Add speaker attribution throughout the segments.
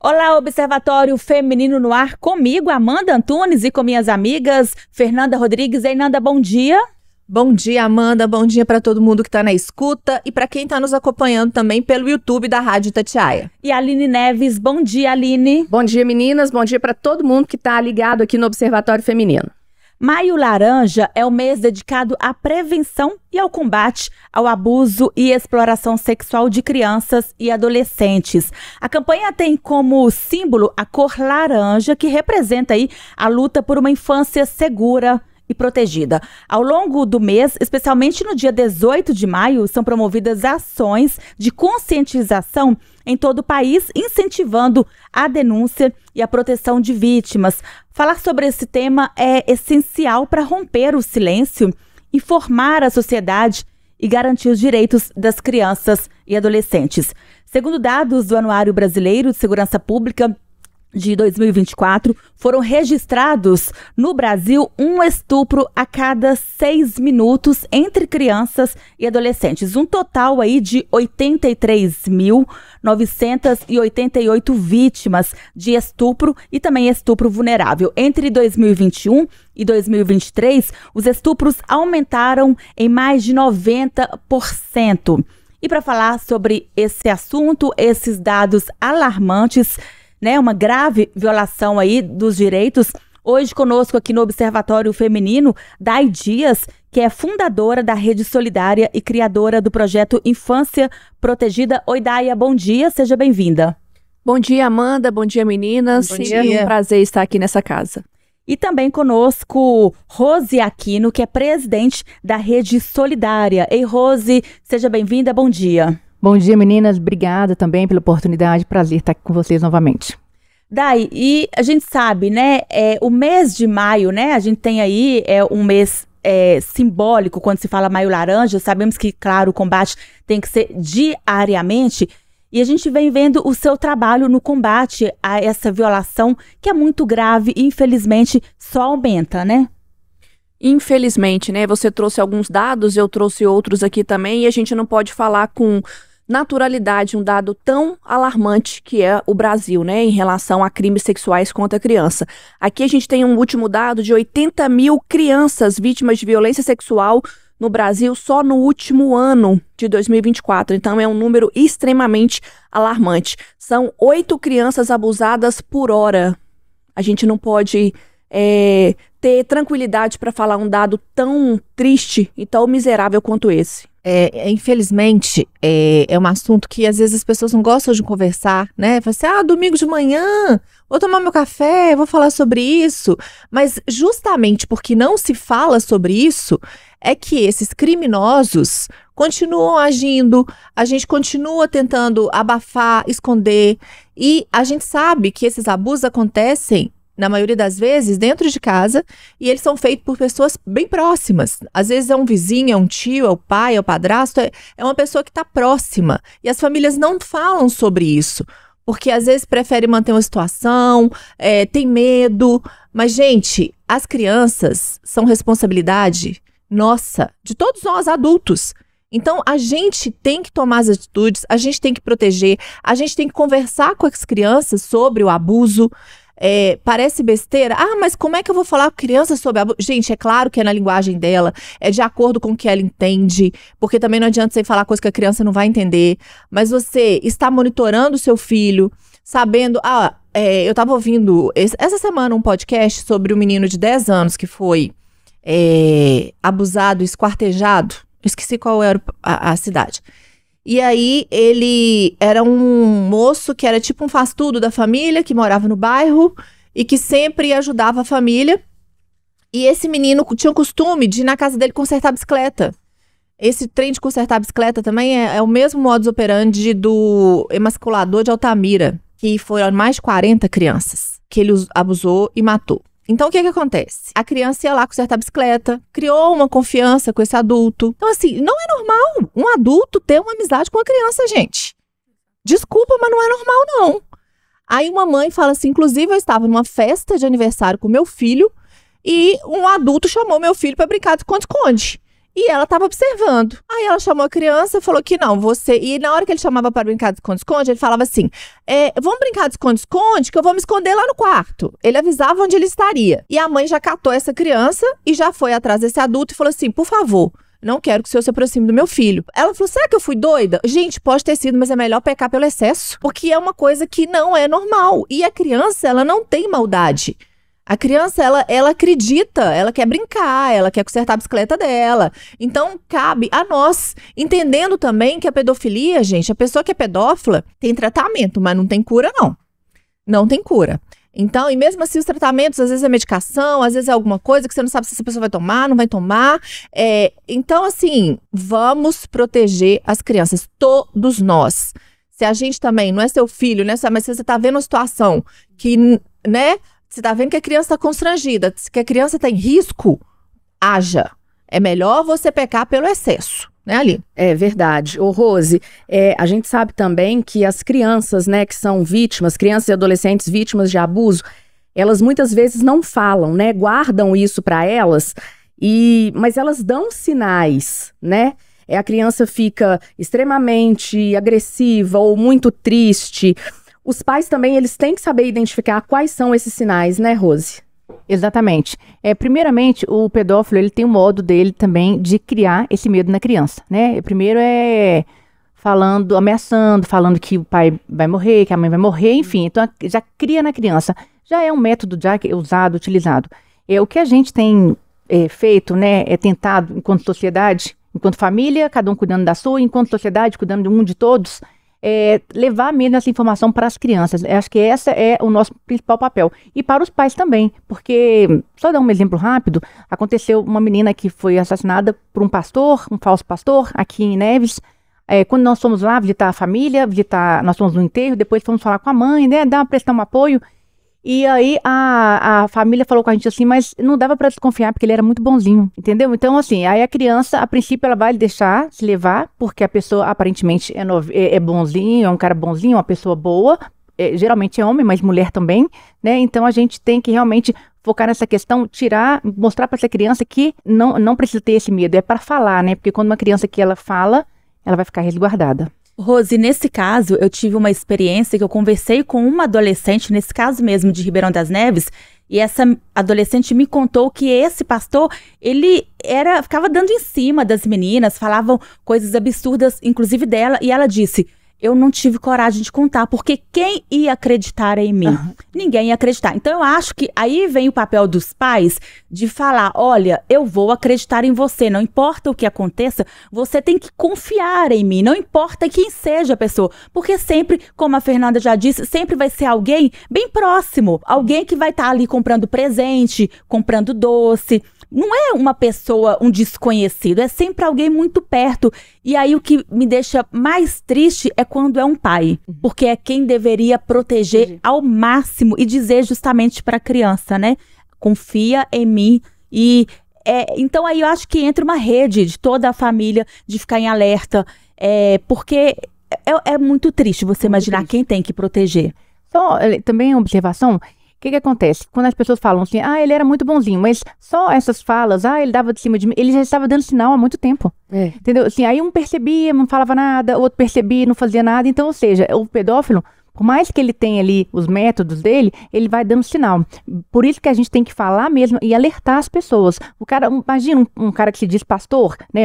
Speaker 1: Olá, Observatório Feminino no Ar, comigo, Amanda Antunes, e com minhas amigas Fernanda Rodrigues. Ei, Nanda, bom dia.
Speaker 2: Bom dia, Amanda. Bom dia para todo mundo que está na escuta e para quem está nos acompanhando também pelo YouTube da Rádio Itatiaia.
Speaker 1: E a Aline Neves, bom dia, Aline.
Speaker 3: Bom dia, meninas. Bom dia para todo mundo que está ligado aqui no Observatório Feminino.
Speaker 1: Maio Laranja é o mês dedicado à prevenção e ao combate ao abuso e exploração sexual de crianças e adolescentes. A campanha tem como símbolo a cor laranja, que representa aí a luta por uma infância segura e protegida. Ao longo do mês, especialmente no dia 18 de maio, são promovidas ações de conscientização em todo o país, incentivando a denúncia e a proteção de vítimas. Falar sobre esse tema é essencial para romper o silêncio, informar a sociedade e garantir os direitos das crianças e adolescentes. Segundo dados do Anuário Brasileiro de Segurança Pública de 2024, foram registrados no Brasil um estupro a cada 6 minutos entre crianças e adolescentes. Um total aí de 83.988 vítimas de estupro e também estupro vulnerável. Entre 2021 e 2023, os estupros aumentaram em mais de 90%. E para falar sobre esse assunto, esses dados alarmantes, uma grave violação aí dos direitos. Hoje conosco aqui no Observatório Feminino, Day Dias, que é fundadora da Rede Solidária e criadora do projeto Infância Protegida. Oi, Daia, bom dia, seja bem-vinda.
Speaker 3: Bom dia, Amanda, bom dia, meninas.
Speaker 2: Bom dia.
Speaker 3: É um prazer estar aqui nessa casa.
Speaker 1: E também conosco Rose Aquino, que é presidente da Rede Solidária. Ei, Rose, seja bem-vinda, bom dia.
Speaker 4: Bom dia, meninas. Obrigada também pela oportunidade. Prazer estar aqui com vocês novamente.
Speaker 1: Dai, e a gente sabe, o mês de maio, a gente tem aí um mês simbólico quando se fala Maio Laranja. Sabemos que, claro, o combate tem que ser diariamente. E a gente vem vendo o seu trabalho no combate a essa violação, que é muito grave e, infelizmente, só aumenta, né?
Speaker 3: Infelizmente, você trouxe alguns dados, eu trouxe outros aqui também, e a gente não pode falar com naturalidade um dado tão alarmante que é o Brasil, em relação a crimes sexuais contra a criança. Aqui a gente tem um último dado de 80 mil crianças vítimas de violência sexual no Brasil só no último ano de 2024. Então é um número extremamente alarmante. São 8 crianças abusadas por hora. A gente não pode ter tranquilidade para falar um dado tão triste e tão miserável quanto esse.
Speaker 2: Infelizmente, é um assunto que às vezes as pessoas não gostam de conversar, né? Fala assim, domingo de manhã, vou tomar meu café, vou falar sobre isso. Mas justamente porque não se fala sobre isso, é que esses criminosos continuam agindo, a gente continua tentando abafar, esconder, e a gente sabe que esses abusos acontecem na maioria das vezes, dentro de casa, e eles são feitos por pessoas bem próximas. Às vezes é um vizinho, é um tio, é o pai, é o padrasto, é uma pessoa que está próxima. E as famílias não falam sobre isso, porque às vezes preferem manter uma situação, tem medo. Mas, gente, as crianças são responsabilidade nossa, de todos nós adultos. Então, a gente tem que tomar as atitudes, a gente tem que proteger, a gente tem que conversar com as crianças sobre o abuso. Parece besteira. Mas como é que eu vou falar com a criança sobre abuso? Gente, é claro que é na linguagem dela, é de acordo com o que ela entende, porque também não adianta você falar coisa que a criança não vai entender, mas você está monitorando o seu filho, sabendo... eu estava ouvindo essa semana um podcast sobre um menino de 10 anos que foi abusado, esquartejado, esqueci qual era a cidade. E aí, ele era um moço que era tipo um faz-tudo da família, que morava no bairro e que sempre ajudava a família. E esse menino tinha o costume de ir na casa dele consertar a bicicleta. Esse trem de consertar a bicicleta também é o mesmo modus operandi do emasculador de Altamira, que foram mais de 40 crianças que ele abusou e matou. Então, o que acontece? A criança ia lá consertar a bicicleta, criou uma confiança com esse adulto. Então, assim, não é normal um adulto ter uma amizade com a criança, gente. Desculpa, mas não é normal, não. Aí uma mãe fala assim, inclusive eu estava numa festa de aniversário com meu filho e um adulto chamou meu filho para brincar de esconde-esconde. E ela tava observando. Aí ela chamou a criança e falou que não, você... E na hora que ele chamava para brincar de esconde-esconde, ele falava assim, vamos brincar de esconde-esconde que eu vou me esconder lá no quarto. Ele avisava onde ele estaria. E a mãe já catou essa criança e já foi atrás desse adulto e falou assim, por favor, não quero que o senhor se aproxime do meu filho. Ela falou, será que eu fui doida? Gente, pode ter sido, mas é melhor pecar pelo excesso. Porque é uma coisa que não é normal. E a criança, ela não tem maldade. A criança, ela acredita, ela quer brincar, ela quer consertar a bicicleta dela. Então, cabe a nós, entendendo também que a pedofilia, gente, a pessoa que é pedófila tem tratamento, mas não tem cura, não. Não tem cura. Então, e mesmo assim, os tratamentos, às vezes é medicação, às vezes é alguma coisa que você não sabe se essa pessoa vai tomar, não vai tomar. Então, assim, vamos proteger as crianças, todos nós. Se a gente também, não é seu filho, né? Mas se você tá vendo uma situação que, né? Você tá vendo que a criança tá constrangida, que a criança tá em risco, haja. É melhor você pecar pelo excesso, né, Aline?
Speaker 5: É verdade. Ô, Rose, a gente sabe também que as crianças, né, que são vítimas, crianças e adolescentes vítimas de abuso, elas muitas vezes não falam, né, guardam isso pra elas, mas elas dão sinais, né? A criança fica extremamente agressiva ou muito triste. Os pais também, eles têm que saber identificar quais são esses sinais, né, Rose?
Speaker 4: Exatamente. Primeiramente, o pedófilo, ele tem um modo dele também de criar esse medo na criança, né? Primeiro falando, ameaçando, falando que o pai vai morrer, que a mãe vai morrer, enfim. Então, já cria na criança. Já é um método já usado, utilizado. O que a gente tem feito, né, tentado enquanto sociedade, enquanto família, cada um cuidando da sua, enquanto sociedade, cuidando de todos, levar mesmo essa informação para as crianças. Acho que esse é o nosso principal papel. E para os pais também, porque, só dar um exemplo rápido, aconteceu uma menina que foi assassinada por um pastor, um falso pastor, aqui em Neves. Quando nós fomos lá visitar a família, nós fomos no enterro, depois fomos falar com a mãe, né, prestar um apoio. E aí a família falou com a gente assim, mas não dava para desconfiar porque ele era muito bonzinho, entendeu? Então assim, aí a criança, a princípio ela vai deixar se levar, porque a pessoa aparentemente é bonzinho, é um cara bonzinho, uma pessoa boa, geralmente é homem, mas mulher também, né? Então a gente tem que realmente focar nessa questão, mostrar para essa criança que não precisa ter esse medo, é para falar, né? Porque quando uma criança que ela fala, ela vai ficar resguardada.
Speaker 1: Rose, nesse caso, eu tive uma experiência que eu conversei com uma adolescente, nesse caso mesmo de Ribeirão das Neves, e essa adolescente me contou que esse pastor, ele ficava dando em cima das meninas, falavam coisas absurdas, inclusive dela, e ela disse, eu não tive coragem de contar, porque quem ia acreditar em mim? Uhum. Ninguém ia acreditar. Então eu acho que aí vem o papel dos pais de falar, olha, eu vou acreditar em você, não importa o que aconteça, você tem que confiar em mim, não importa quem seja a pessoa, porque sempre, como a Fernanda já disse, sempre vai ser alguém bem próximo, alguém que vai estar ali comprando presente, comprando doce. Não é uma pessoa, um desconhecido, é sempre alguém muito perto. E aí o que me deixa mais triste é quando é um pai, porque é quem deveria proteger ao máximo e dizer justamente para a criança, né? Confia em mim. Então aí eu acho que entra uma rede de toda a família de ficar em alerta, porque é muito triste você imaginar quem tem que proteger.
Speaker 4: Só também uma observação. O que acontece? Quando as pessoas falam assim, ele era muito bonzinho, mas só essas falas, ele dava de cima de mim, ele já estava dando sinal há muito tempo. Entendeu? Assim, aí um percebia, não falava nada, o outro percebia, não fazia nada. Então, ou seja, o pedófilo, por mais que ele tenha ali os métodos dele, ele vai dando sinal. Por isso que a gente tem que falar mesmo e alertar as pessoas. O cara, imagina um cara que se diz pastor, né,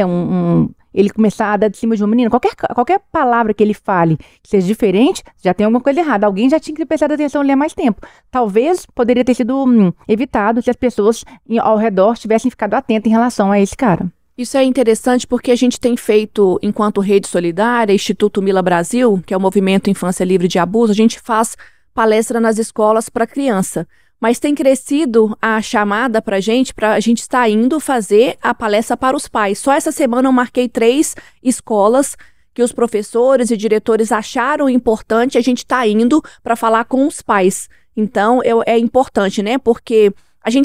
Speaker 4: ele começar a dar de cima de um menino, qualquer palavra que ele fale que seja diferente, já tem alguma coisa errada. Alguém já tinha que ter prestado atenção ali há mais tempo. Talvez poderia ter sido evitado se as pessoas ao redor tivessem ficado atentas em relação a esse cara.
Speaker 3: Isso é interessante porque a gente tem feito, enquanto Rede Solidária, Instituto Mila Brasil, que é o Movimento Infância Livre de Abuso, a gente faz palestra nas escolas para criança. Mas tem crescido a chamada para a gente estar indo fazer a palestra para os pais. Só essa semana eu marquei 3 escolas que os professores e diretores acharam importante a gente estar indo para falar com os pais. Então, é importante, né? Porque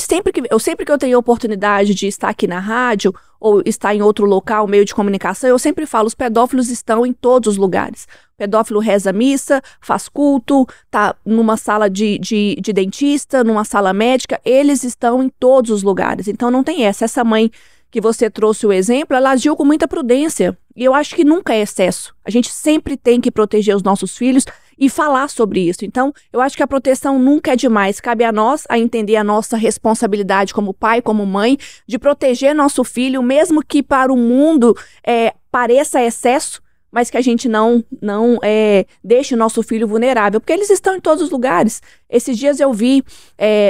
Speaker 3: sempre que eu tenho a oportunidade de estar aqui na rádio ou estar em outro local, meio de comunicação, eu sempre falo, os pedófilos estão em todos os lugares. O pedófilo reza missa, faz culto, tá numa sala de dentista, numa sala médica, eles estão em todos os lugares. Então não tem essa mãe que você trouxe o exemplo, ela agiu com muita prudência. E eu acho que nunca é excesso. A gente sempre tem que proteger os nossos filhos e falar sobre isso. Então, eu acho que a proteção nunca é demais. Cabe a nós a entender a nossa responsabilidade como pai, como mãe, de proteger nosso filho, mesmo que para o mundo pareça excesso, mas que a gente não deixe o nosso filho vulnerável, porque eles estão em todos os lugares. Esses dias eu vi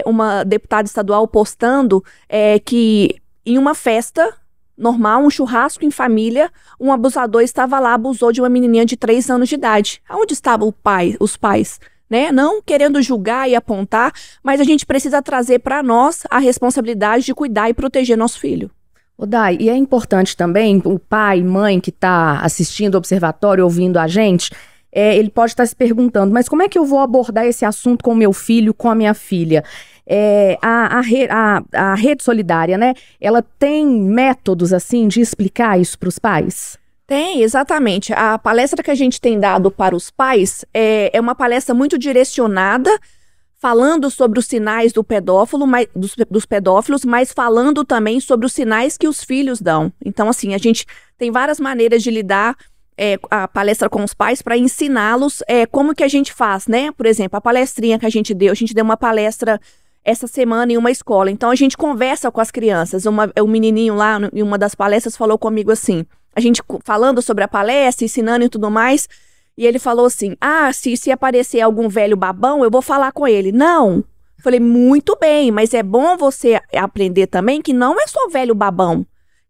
Speaker 3: uma deputada estadual postando que em uma festa normal, um churrasco em família, um abusador estava lá, abusou de uma menininha de 3 anos de idade. Aonde estavam os pais? Né? Não querendo julgar e apontar, mas a gente precisa trazer para nós a responsabilidade de cuidar e proteger nosso filho.
Speaker 5: Dai, e é importante também, o pai, mãe que está assistindo o Observatório, ouvindo a gente, ele pode estar se perguntando, mas como é que eu vou abordar esse assunto com o meu filho, com a minha filha? A Rede Solidária, né? Ela tem métodos, assim, de explicar isso para os pais?
Speaker 3: Tem, exatamente. A palestra que a gente tem dado para os pais é uma palestra muito direcionada, falando sobre os sinais do pedófilo, dos pedófilos, mas falando também sobre os sinais que os filhos dão. Então, assim, a gente tem várias maneiras de lidar a palestra com os pais para ensiná-los como que a gente faz, né? Por exemplo, a palestrinha que a gente deu uma palestra essa semana em uma escola. Então, a gente conversa com as crianças. Um menininho lá, em uma das palestras, falou comigo assim, a gente falando sobre a palestra, ensinando e tudo mais, e ele falou assim, se aparecer algum velho babão, eu vou falar com ele. Não. Falei, muito bem, mas é bom você aprender também que não é só velho babão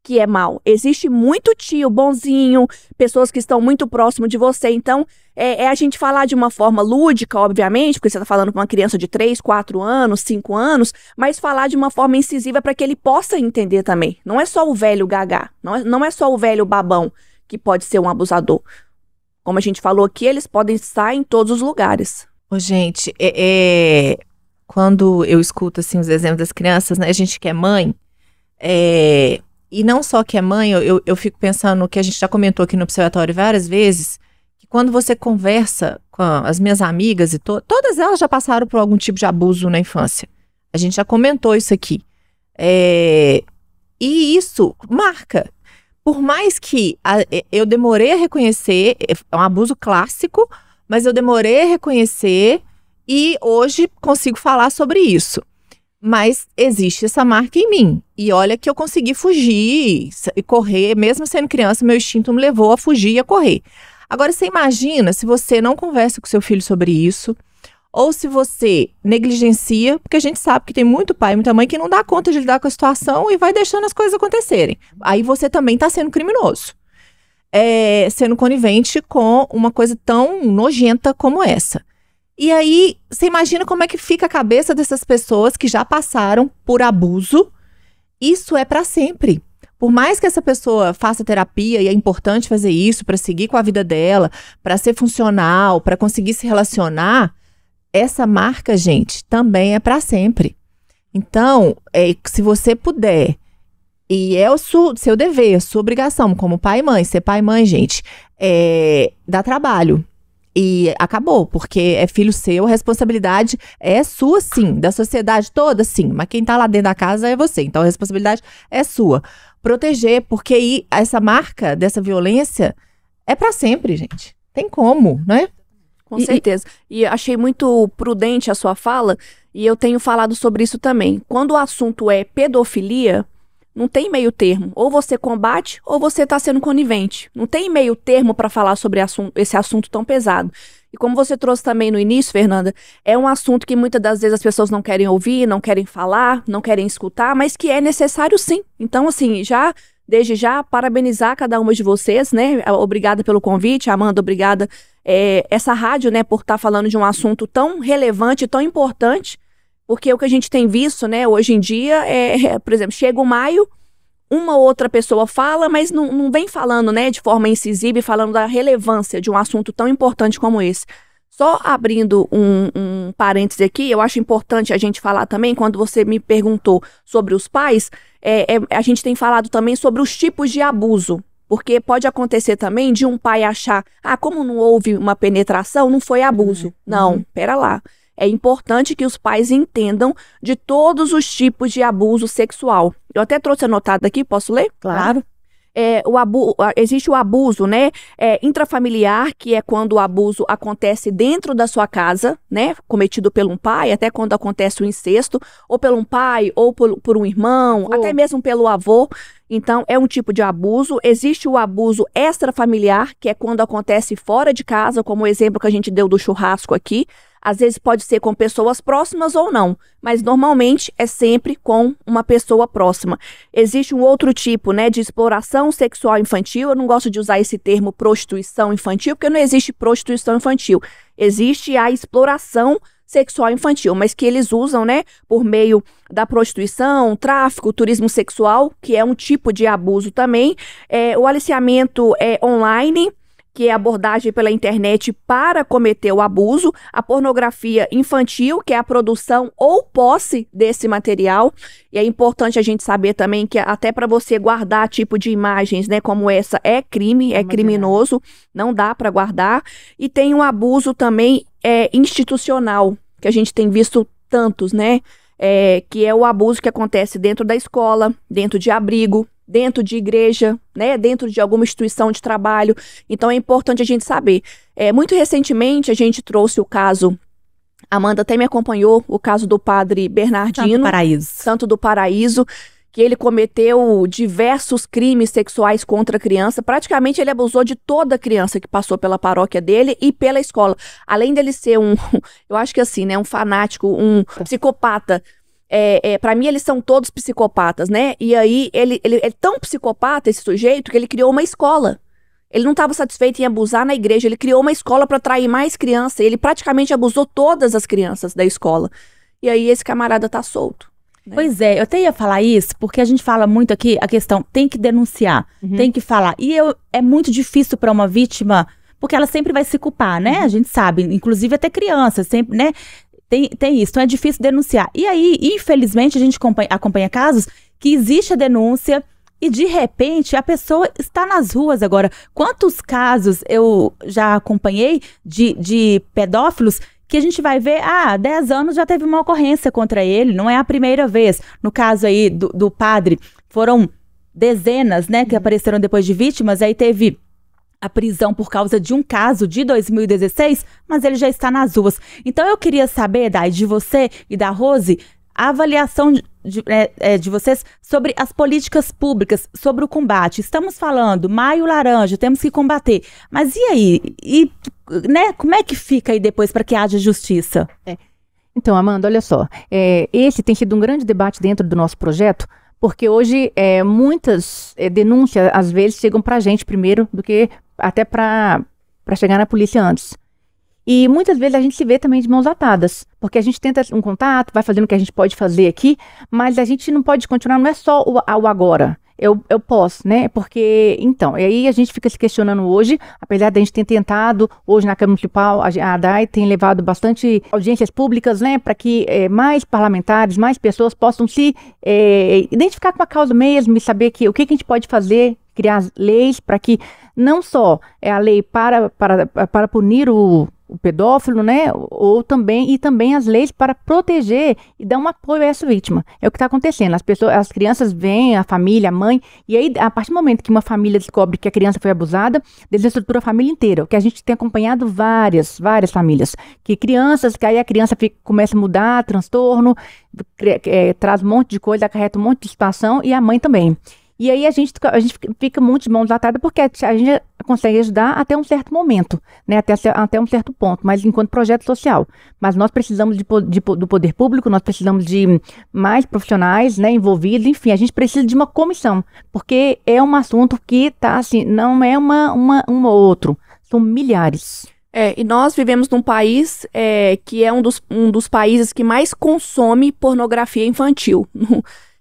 Speaker 3: que é mal. Existe muito tio bonzinho, pessoas que estão muito próximo de você. Então, a gente falar de uma forma lúdica, obviamente, porque você está falando com uma criança de 3, 4 anos, 5 anos, mas falar de uma forma incisiva para que ele possa entender também. Não é só o velho gagá, não é só o velho babão que pode ser um abusador. Como a gente falou aqui, eles podem estar em todos os lugares.
Speaker 2: Gente, quando eu escuto assim, os exemplos das crianças, né, a gente que é mãe, e não só que é mãe, eu fico pensando que a gente já comentou aqui no Observatório várias vezes, que quando você conversa com as minhas amigas, todas elas já passaram por algum tipo de abuso na infância. A gente já comentou isso aqui. E isso marca. Por mais que eu demorei a reconhecer, é um abuso clássico, mas eu demorei a reconhecer e hoje consigo falar sobre isso. Mas existe essa marca em mim. E olha que eu consegui fugir e correr, mesmo sendo criança, meu instinto me levou a fugir e a correr. Agora, você imagina se você não conversa com seu filho sobre isso, ou se você negligencia, porque a gente sabe que tem muito pai e muita mãe que não dá conta de lidar com a situação e vai deixando as coisas acontecerem. Aí você também está sendo criminoso. Sendo conivente com uma coisa tão nojenta como essa. E aí, você imagina como é que fica a cabeça dessas pessoas que já passaram por abuso. Isso é para sempre. Por mais que essa pessoa faça terapia, e é importante fazer isso para seguir com a vida dela, para ser funcional, para conseguir se relacionar, essa marca, gente, também é para sempre. Então, se você puder, e é o seu dever, a sua obrigação como pai e mãe, ser pai e mãe, gente, dá trabalho. E acabou, porque é filho seu, a responsabilidade é sua sim, da sociedade toda sim, mas quem tá lá dentro da casa é você, então a responsabilidade é sua. Proteger, porque aí essa marca dessa violência é pra sempre, gente. Tem como, né?
Speaker 3: Com certeza. E achei muito prudente a sua fala, e eu tenho falado sobre isso também. Quando o assunto é pedofilia, não tem meio termo. Ou você combate, ou você está sendo conivente. Não tem meio termo para falar sobre esse assunto tão pesado. E como você trouxe também no início, Fernanda, é um assunto que muitas das vezes as pessoas não querem ouvir, não querem falar, não querem escutar, mas que é necessário sim. Então, assim, desde já, parabenizar cada uma de vocês, né? Obrigada pelo convite, Amanda, obrigada. Essa rádio, né, por estar falando de um assunto tão relevante, tão importante, porque o que a gente tem visto, né, hoje em dia, por exemplo, chega o maio, uma ou outra pessoa fala, mas não vem falando, né, de forma incisiva e falando da relevância de um assunto tão importante como esse. Só abrindo um parêntese aqui, eu acho importante a gente falar também, quando você me perguntou sobre os pais, a gente tem falado também sobre os tipos de abuso. Porque pode acontecer também de um pai achar, como não houve uma penetração, não foi abuso. Não, pera lá. é importante que os pais entendam de todos os tipos de abuso sexual. Eu até trouxe anotado aqui, posso ler?
Speaker 1: Claro.
Speaker 3: Existe o abuso, né, intrafamiliar, que é quando o abuso acontece dentro da sua casa, né, cometido por um pai, até quando acontece o incesto, ou pelo um pai, ou por um irmão, até mesmo pelo avô. Então, é um tipo de abuso. Existe o abuso extrafamiliar, que é quando acontece fora de casa, como o exemplo que a gente deu do churrasco aqui. Às vezes pode ser com pessoas próximas ou não, mas normalmente é sempre com uma pessoa próxima. Existe um outro tipo, né, de exploração sexual infantil. Eu não gosto de usar esse termo prostituição infantil, porque não existe prostituição infantil. Existe a exploração sexual infantil, mas que eles usam, né, por meio da prostituição, tráfico, turismo sexual, que é um tipo de abuso também. O aliciamento online, que é a abordagem pela internet para cometer o abuso, a pornografia infantil, que é a produção ou posse desse material. E é importante a gente saber também que até para você guardar tipo de imagens, né, como essa, é crime, é criminoso, não dá para guardar. E tem um abuso também institucional, que a gente tem visto tantos, né, que é o abuso que acontece dentro da escola, dentro de abrigo, dentro de igreja, né, dentro de alguma instituição de trabalho. Então é importante a gente saber. Muito recentemente a gente trouxe o caso, Amanda até me acompanhou, o caso do padre Bernardino, Santo do Paraíso, que ele cometeu diversos crimes sexuais contra a criança. Praticamente ele abusou de toda criança que passou pela paróquia dele e pela escola. Além dele ser eu acho que assim, né, um fanático, um psicopata. Para mim, eles são todos psicopatas, né? E aí, ele é tão psicopata, esse sujeito, que ele criou uma escola. Ele não estava satisfeito em abusar na igreja, ele criou uma escola para atrair mais crianças. Ele praticamente abusou todas as crianças da escola. E aí, esse camarada tá solto. Né?
Speaker 1: Pois é, eu até ia falar isso, porque a gente fala muito aqui, a questão tem que denunciar, tem que falar. E é muito difícil para uma vítima, porque ela sempre vai se culpar, né? A gente sabe, inclusive até criança, sempre, né? Tem isso, então é difícil denunciar. E aí, infelizmente, a gente acompanha casos que existe a denúncia e, de repente, a pessoa está nas ruas agora. Quantos casos eu já acompanhei de pedófilos que a gente vai ver, 10 anos já teve uma ocorrência contra ele, não é a primeira vez. No caso aí do padre, foram dezenas, né, que apareceram depois de vítimas, aí teve a prisão por causa de um caso de 2016, mas ele já está nas ruas. Então eu queria saber, Dai, de você e da Rose, a avaliação de vocês sobre as políticas públicas, sobre o combate. Estamos falando, Maio Laranja, temos que combater. Mas e aí? Né, como é que fica aí depois para que haja justiça?
Speaker 4: Então, Amanda, olha só. Esse tem sido um grande debate dentro do nosso projeto, porque hoje muitas denúncias, às vezes, chegam para a gente primeiro do que até para chegar na polícia antes. E muitas vezes a gente se vê também de mãos atadas, porque a gente tenta um contato, vai fazendo o que a gente pode fazer aqui, mas a gente não pode continuar, não é só o agora, eu posso, né? Porque, então, e aí a gente fica se questionando hoje, apesar de a gente ter tentado, hoje na Câmara Municipal, a DAI tem levado bastante audiências públicas, né? Para que mais parlamentares, mais pessoas possam se identificar com a causa mesmo e saber o que a gente pode fazer, criar leis para que não só a lei para punir o pedófilo, né, e também as leis para proteger e dar um apoio a essa vítima. É o que está acontecendo. As crianças vêm, a família, a mãe, e aí, a partir do momento que uma família descobre que a criança foi abusada, desestrutura a família inteira. O que a gente tem acompanhado várias famílias. Que aí a criança começa a mudar, transtorno, traz um monte de coisa, acarreta um monte de situação, e a mãe também. E aí a gente fica muito de mãos atadas porque a gente consegue ajudar até um certo momento, né? Até um certo ponto, mas enquanto projeto social. Mas nós precisamos do poder público, nós precisamos de mais profissionais, né, envolvidos, enfim, a gente precisa de uma comissão, porque é um assunto que tá assim, não é um ou outro, são milhares.
Speaker 3: E nós vivemos num país que é um dos países que mais consome pornografia infantil.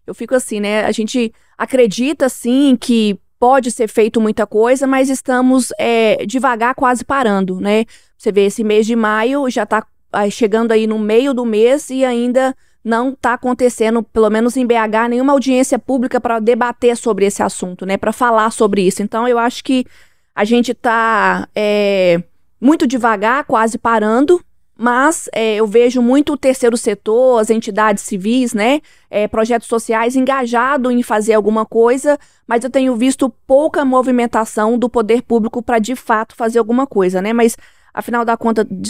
Speaker 3: Eu fico assim, né? A gente acredita, sim, que pode ser feito muita coisa, mas estamos devagar, quase parando, né? Você vê, esse mês de maio já está chegando aí no meio do mês e ainda não está acontecendo, pelo menos em BH, nenhuma audiência pública para debater sobre esse assunto, né? Para falar sobre isso. Então, eu acho que a gente está muito devagar, quase parando, Mas eu vejo muito o terceiro setor, as entidades civis, né, projetos sociais engajado em fazer alguma coisa, mas eu tenho visto pouca movimentação do poder público para de fato fazer alguma coisa, né? Mas afinal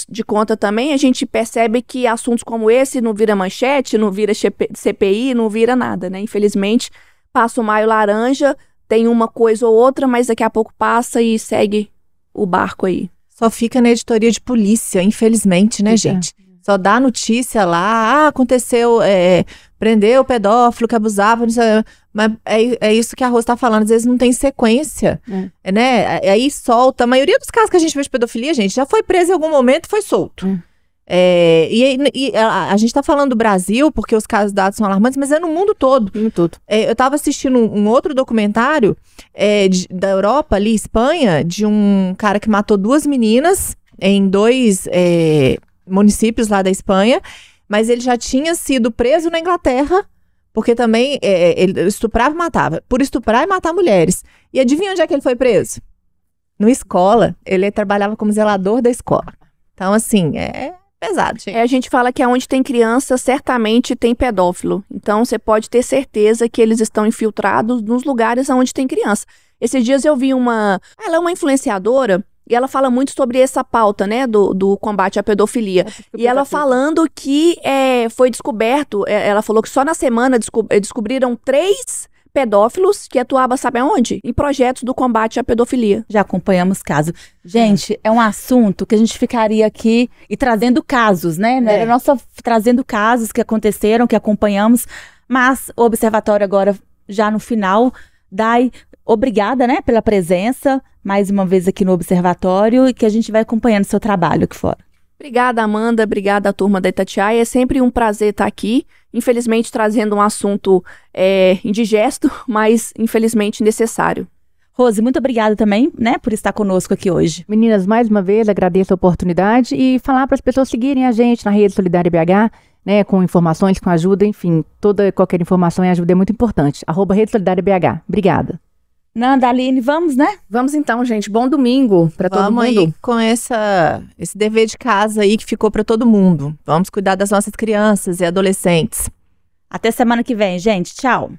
Speaker 3: de conta também a gente percebe que assuntos como esse não vira manchete, não vira CPI, não vira nada, né? Infelizmente passa o Maio Laranja, tem uma coisa ou outra, mas daqui a pouco passa e segue o barco aí.
Speaker 2: Só fica na editoria de polícia, infelizmente, né, gente? Só dá notícia lá, aconteceu, prendeu o pedófilo que abusava, não sei, mas é isso que a Rose tá falando, às vezes não tem sequência, né? Aí solta, a maioria dos casos que a gente vê de pedofilia, gente, já foi preso em algum momento e foi solto. E a gente tá falando do Brasil, porque os casos dados são alarmantes, mas é no mundo todo. Eu tava assistindo um outro documentário da Europa, ali, Espanha, de um cara que matou 2 meninas em 2 municípios lá da Espanha, mas ele já tinha sido preso na Inglaterra, porque também ele estuprava e matava. Por estuprar e matar mulheres. E adivinha onde é que ele foi preso? Numa escola. Ele trabalhava como zelador da escola. Então, assim, pesado, gente.
Speaker 3: A gente fala que onde tem criança, certamente tem pedófilo. Então, você pode ter certeza que eles estão infiltrados nos lugares onde tem criança. Esses dias eu vi ela é uma influenciadora, e ela fala muito sobre essa pauta, né, do combate à pedofilia. E ela falando que foi descoberto, ela falou que só na semana descobriram 3 pedófilos que atuavam, sabe aonde? Em projetos do combate à pedofilia.
Speaker 1: Já acompanhamos casos. Gente, é um assunto que a gente ficaria aqui e trazendo casos, né? Era nossa trazendo casos que aconteceram, que acompanhamos, mas o Observatório agora, já no final, Dai, obrigada, né, pela presença, mais uma vez aqui no Observatório, e que a gente vai acompanhando seu trabalho aqui fora.
Speaker 3: Obrigada, Amanda. Obrigada, turma da Itatiaia. É sempre um prazer estar aqui. Infelizmente, trazendo um assunto indigesto, mas infelizmente necessário.
Speaker 1: Rose, muito obrigada também, né, por estar conosco aqui hoje.
Speaker 4: Meninas, mais uma vez, agradeço a oportunidade e falar para as pessoas seguirem a gente na Rede Solidária BH, né, com informações, com ajuda, enfim, qualquer informação e ajuda é muito importante. @Rede Solidária BH. Obrigada.
Speaker 1: Nanda, Aline, vamos, né?
Speaker 5: Vamos então, gente. Bom domingo para todo mundo.
Speaker 2: Vamos aí com esse dever de casa aí que ficou para todo mundo. Vamos cuidar das nossas crianças e adolescentes.
Speaker 1: Até semana que vem, gente. Tchau.